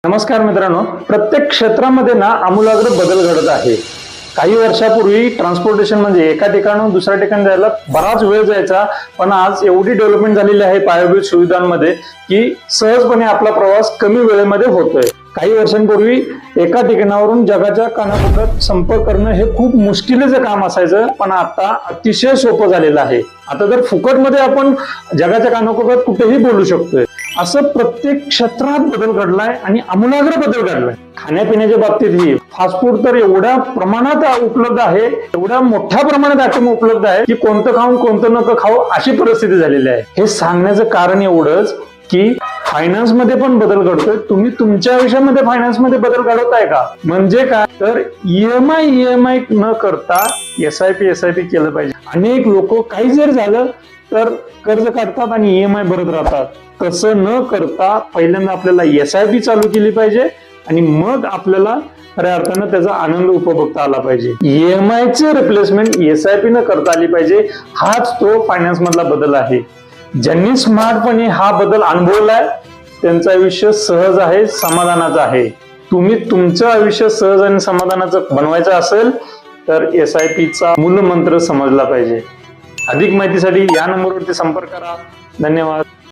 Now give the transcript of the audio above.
नमस्कार मित्रांनो, प्रत्येक क्षेत्रामध्ये ना आमूलाग्र बदल घडत आहे. काही वर्षापूर्वी ट्रान्सपोर्टेशन म्हणजे एका ठिकाणाहून दुसऱ्या ठिकाणी जायला बराच वेळ जायचा, पण आज एवढी डेव्हलपमेंट झालेली आहे पायाभूत सुविधांमध्ये की सहजपणे आपला प्रवास कमी वेळेमध्ये होतोय. काही वर्षांपूर्वी एका ठिकाणावरून जगाच्या कानाकोपऱ्यात संपर्क करणं हे खूप मुश्किलीचं काम असायचं, पण आता अतिशय सोपं झालेलं आहे. आता तर फुकटमध्ये आपण जगाच्या कानाकोपऱ्यात कुठेही बोलू शकतोय. असं प्रत्येक क्षेत्रात बदल घडलाय आणि आमूलाग्र बदल घडलाय. खाण्यापिण्याच्या बाबतीतही फास्ट फूड तर एवढ्या प्रमाणात उपलब्ध आहे, एवढ्या मोठ्या प्रमाणात आयटम उपलब्ध आहे की कोणतं खाऊन कोणतं नको खाऊ अशी परिस्थिती झालेली आहे. हे सांगण्याचं कारण एवढंच की फायनान्स मध्ये पण बदल घडतोय. तुम्ही तुमच्या आयुष्यामध्ये फायनान्स मध्ये बदल घडवताय का? म्हणजे काय तर ईएमआय न करता एसआयपी केलं पाहिजे. अनेक लोक काही जर झालं तर कर्ज काढतात आणि ईएमआय भरत राहतात. तसं न करता पहिल्यांदा आपल्याला एसआयपी चालू केली पाहिजे आणि मग आपल्याला खऱ्या अर्थानं त्याचा आनंद उपभोगता आला पाहिजे. ईएमआयचे रिप्लेसमेंट एसआयपी न करता आली पाहिजे. हाच तो फायनान्स मधला बदल आहे. ज्यांनी स्मार्टपणे हा बदल अनुभवलाय त्यांचं आयुष्य सहज आहे, समाधानाचं आहे. तुम्ही तुमचं आयुष्य सहज आणि समाधानाचं बनवायचं असेल तर एसआयपीचा मूलमंत्र समजला पाहिजे. अधिक माहितीसाठी या नंबरवरती संपर्क करा. धन्यवाद.